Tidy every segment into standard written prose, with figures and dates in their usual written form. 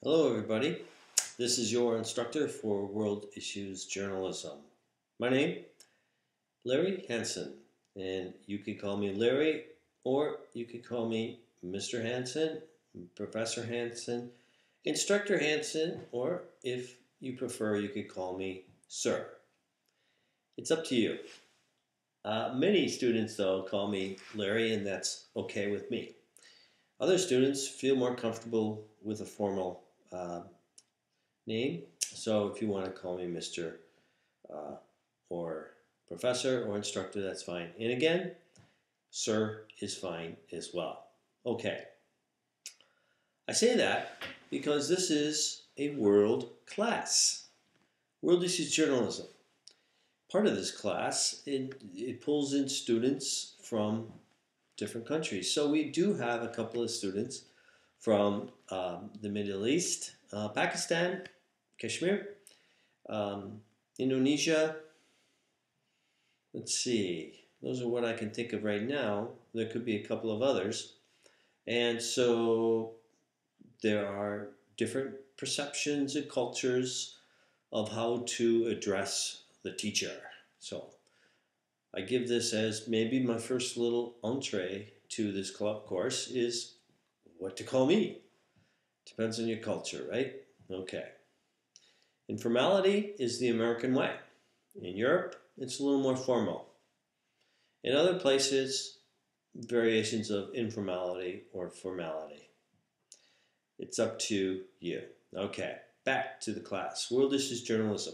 Hello everybody, this is your instructor for World Issues Journalism. My name, Larry Hansen, and you can call me Larry or you can call me Mr. Hansen, Professor Hansen, Instructor Hansen, or if you prefer you could call me Sir. It's up to you. Many students though call me Larry and that's okay with me. Other students feel more comfortable with a formal name. So if you want to call me Mr. Or Professor or Instructor, that's fine. And again, Sir is fine as well. Okay. I say that because this is a world class. World Issues Journalism. Part of this class, it pulls in students from different countries. So we do have a couple of students from the Middle East, Pakistan, Kashmir, Indonesia. Let's see, those are what I can think of right now. There could be a couple of others. And so there are different perceptions and cultures of how to address the teacher. So I give this as maybe my first little entree to this club course is what to call me. Depends on your culture, right? Okay. Informality is the American way. In Europe, it's a little more formal. In other places, variations of informality or formality. It's up to you. Okay, back to the class. World Issues Journalism.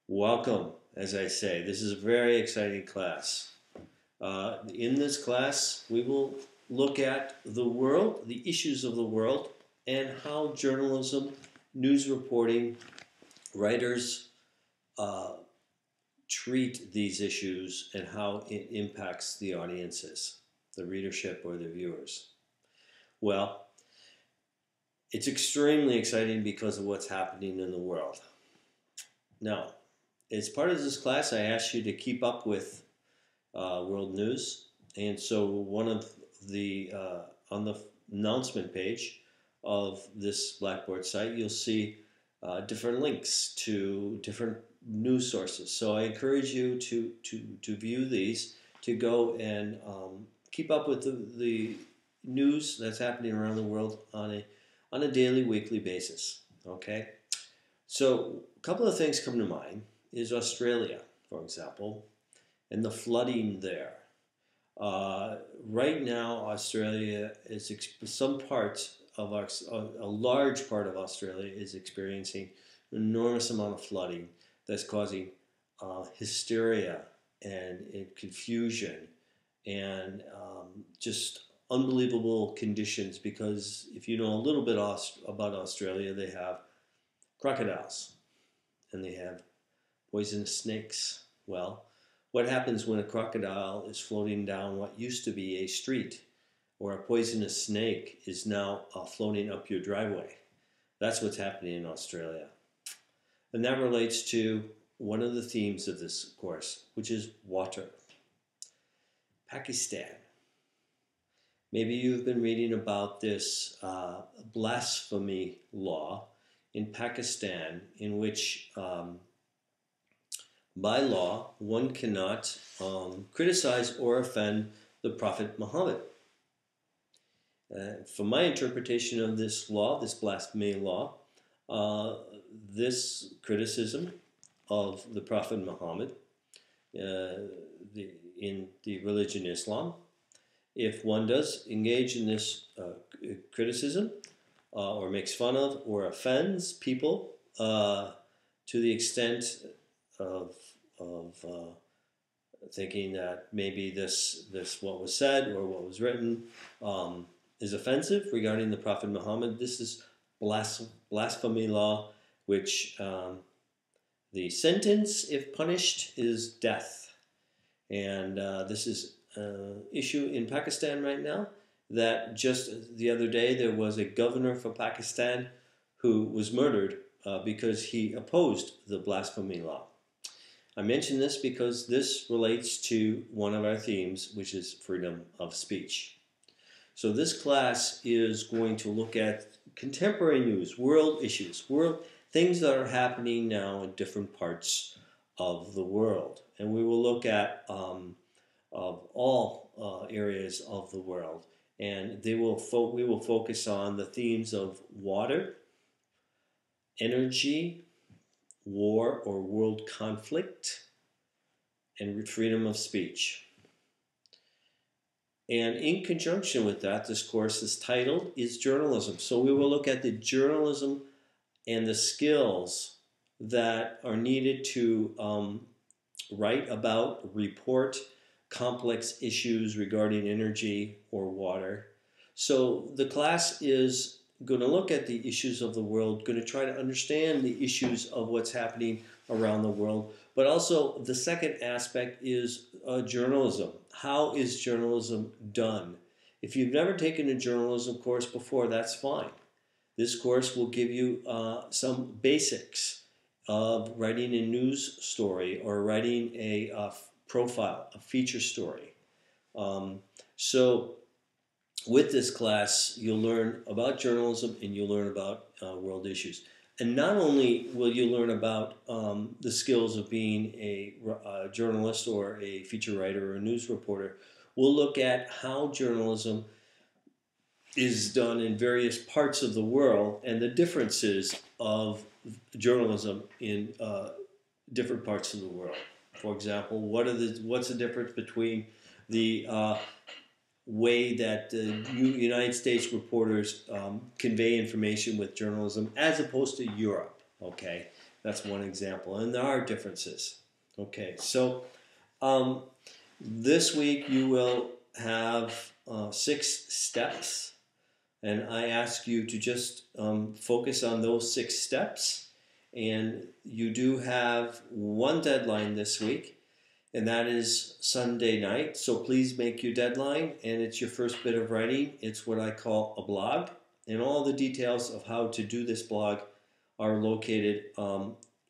Welcome, as I say. This is a very exciting class. In this class, we will look at the world, the issues of the world, and how journalism, news reporting, writers treat these issues and how it impacts the audiences, the readership or the viewers. Well, it's extremely exciting because of what's happening in the world. Now, as part of this class, I asked you to keep up with world news, and so one of the on the announcement page of this Blackboard site, you'll see different links to different news sources. So I encourage you to view these, to go and keep up with the news that's happening around the world on a daily, weekly basis. Okay, so a couple of things come to mind is Australia, for example, and the flooding there. Right now, Australia is some parts of a large part of Australia is experiencing an enormous amount of flooding that's causing hysteria and confusion and just unbelievable conditions. Because if you know a little bit about Australia, they have crocodiles and they have poisonous snakes. Well, what happens when a crocodile is floating down what used to be a street, or a poisonous snake is now floating up your driveway? That's what's happening in Australia. And that relates to one of the themes of this course, which is water. Pakistan. Maybe you've been reading about this blasphemy law in Pakistan, in which by law, one cannot criticize or offend the Prophet Muhammad. From my interpretation of this law, this blasphemy law, this criticism of the Prophet Muhammad in the religion Islam, if one does engage in this criticism or makes fun of or offends people to the extent of thinking that maybe this what was said or what was written is offensive regarding the Prophet Muhammad, this is blasphemy law, which the sentence, if punished, is death. And this is an issue in Pakistan right now, that just the other day there was a governor from Pakistan who was murdered because he opposed the blasphemy law. I mention this because this relates to one of our themes, which is freedom of speech. So this class is going to look at contemporary news, world issues, world things that are happening now in different parts of the world. And we will look at of all areas of the world. And we will focus on the themes of water, energy, war or world conflict, and freedom of speech. And in conjunction with that, this course is titled is Journalism. So we will look at the journalism and the skills that are needed to write about, report complex issues regarding energy or water. So the class is going to look at the issues of the world, going to try to understand the issues of what's happening around the world. But also the second aspect is journalism. How is journalism done? If you've never taken a journalism course before, that's fine. This course will give you some basics of writing a news story or writing a profile, a feature story. So with this class, you'll learn about journalism and you'll learn about world issues. And not only will you learn about the skills of being a journalist or a feature writer or a news reporter, we'll look at how journalism is done in various parts of the world and the differences of journalism in different parts of the world. For example, what's the difference between the way that the United States reporters convey information with journalism as opposed to Europe? Okay, that's one example, and there are differences. Okay, so this week you will have 6 steps, and I ask you to just focus on those 6 steps. And you do have one deadline this week, and that is Sunday night. So please make your deadline, and it's your first bit of writing. It's what I call a blog, and all the details of how to do this blog are located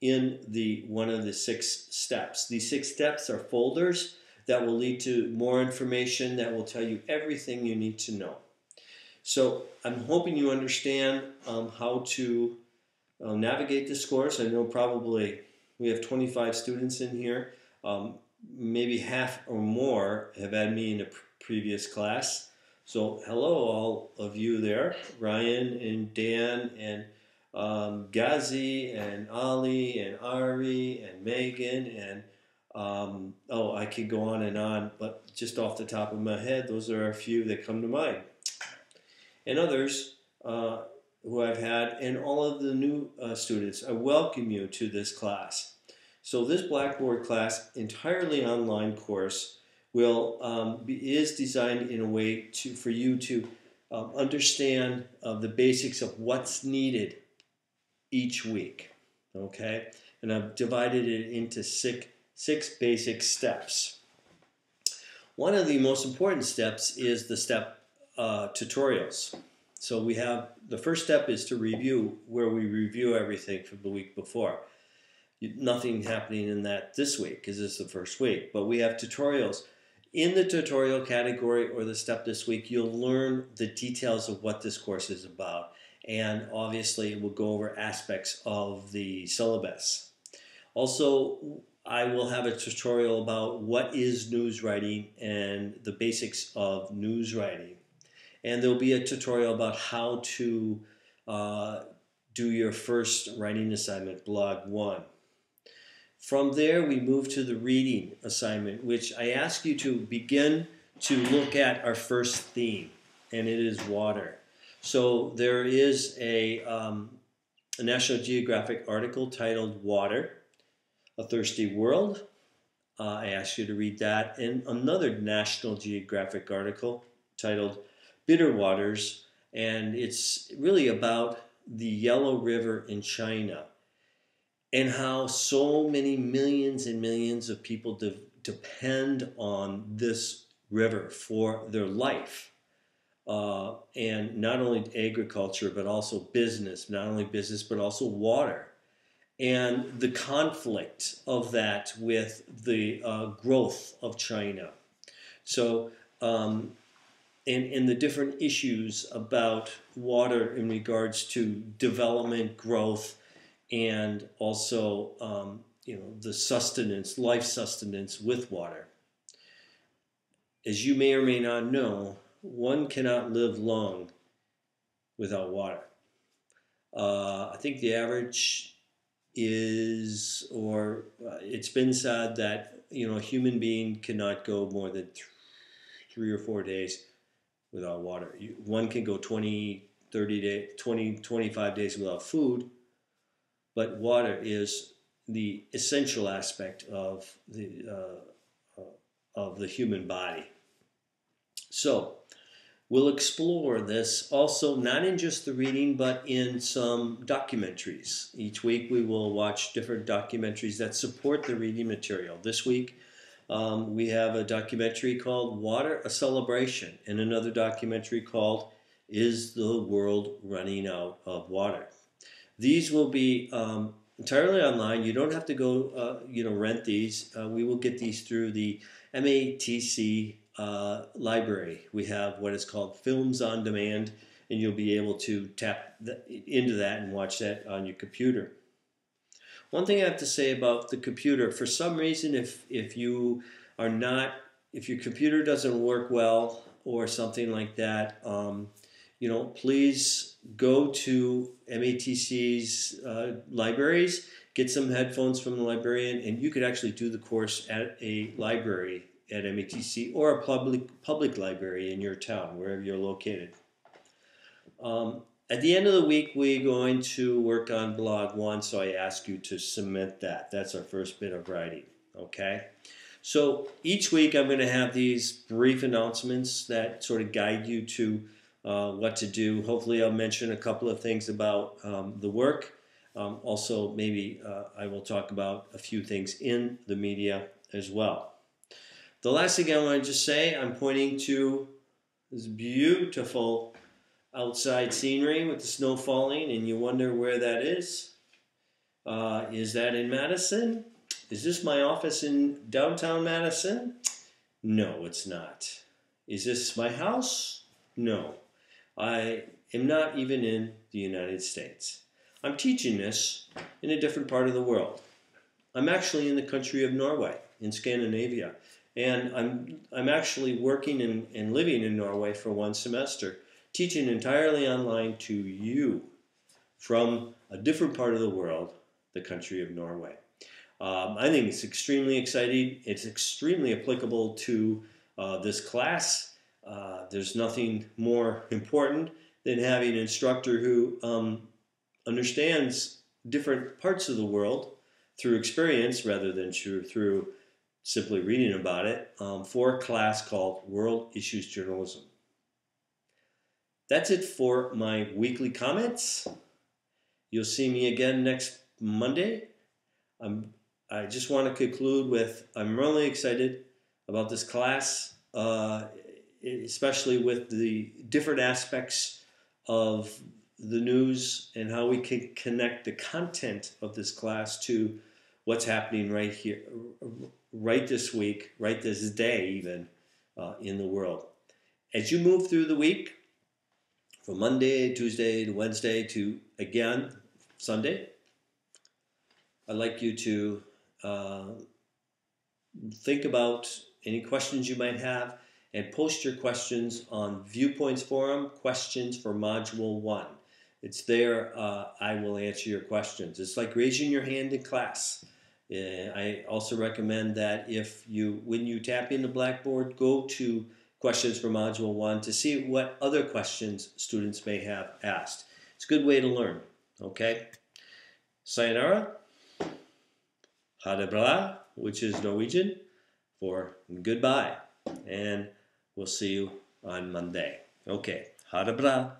in one of the 6 steps. These 6 steps are folders that will lead to more information that will tell you everything you need to know. So I'm hoping you understand how to navigate this course. I know probably we have 25 students in here. Maybe half or more have had me in a previous class. So hello all of you there, Ryan and Dan and Ghazi and Ali and Ari and Megan and I could go on, but just off the top of my head, those are a few that come to mind. And others who I've had, and all of the new students, I welcome you to this class. So this Blackboard class, entirely online course, is designed in a way for you to understand the basics of what's needed each week. Okay, and I've divided it into six basic steps. One of the most important steps is the step tutorials. So we have, the first step is to review, where we review everything from the week before. Nothing happening in that this week, because this is the first week. But we have tutorials. In the tutorial category, or the step this week, you'll learn the details of what this course is about. And obviously, we'll go over aspects of the syllabus. Also, I will have a tutorial about what is news writing and the basics of news writing. And there'll be a tutorial about how to do your first writing assignment, Blog 1. From there, we move to the reading assignment, which I ask you to begin to look at our first theme, and it is water. So there is a National Geographic article titled Water, A Thirsty World. I ask you to read that, and another National Geographic article titled Bitter Waters, and it's really about the Yellow River in China and how so many millions and millions of people depend on this river for their life. And not only agriculture, but also business, not only business, but also water. And the conflict of that with the growth of China. So, and the different issues about water in regards to development, growth, and also the sustenance, life sustenance with water. As you may or may not know, one cannot live long without water. I think the average is, or it's been said that a human being cannot go more than 3 or 4 days without water. One can go 20, 30 days, 20, 25 days without food, but water is the essential aspect of the human body. So we'll explore this also not in just the reading, but in some documentaries. Each week we will watch different documentaries that support the reading material. This week we have a documentary called Water, a Celebration, and another documentary called Is the World Running Out of Water? These will be entirely online. You don't have to go rent these. We will get these through the MATC library. We have what is called Films on Demand, and you'll be able to tap into that and watch that on your computer. One thing I have to say about the computer, for some reason, if your computer doesn't work well or something like that, please go to MATC's libraries, get some headphones from the librarian, and you could actually do the course at a library at MATC or a public library in your town, wherever you're located. At the end of the week, we're going to work on Blog 1, so I ask you to submit that. That's our first bit of writing, okay? So each week I'm going to have these brief announcements that sort of guide you to what to do. Hopefully I'll mention a couple of things about the work. Also, maybe I will talk about a few things in the media as well. The last thing I want to just say, I'm pointing to this beautiful outside scenery with the snow falling, and you wonder where that is. Is that in Madison? Is this my office in downtown Madison? No, it's not. Is this my house? No. I am not even in the United States. I'm teaching this in a different part of the world. I'm actually in the country of Norway, in Scandinavia. And I'm actually working and living in Norway for one semester, teaching entirely online to you from a different part of the world, the country of Norway. I think it's extremely exciting. It's extremely applicable to this class. There's nothing more important than having an instructor who understands different parts of the world through experience rather than through simply reading about it, for a class called World Issues Journalism. That's it for my weekly comments. You'll see me again next Monday. I just want to conclude with I'm really excited about this class, especially with the different aspects of the news and how we can connect the content of this class to what's happening right here, right this week, right this day even, in the world. As you move through the week, from Monday, Tuesday to Wednesday to, again, Sunday, I'd like you to think about any questions you might have and post your questions on Viewpoints Forum, questions for Module 1. It's there. I will answer your questions. It's like raising your hand in class. I also recommend that when you tap into Blackboard, go to questions for Module 1 to see what other questions students may have asked. It's a good way to learn, okay? Sayonara, ha det bra, which is Norwegian for goodbye, and we'll see you on Monday. Okay, ha det bra.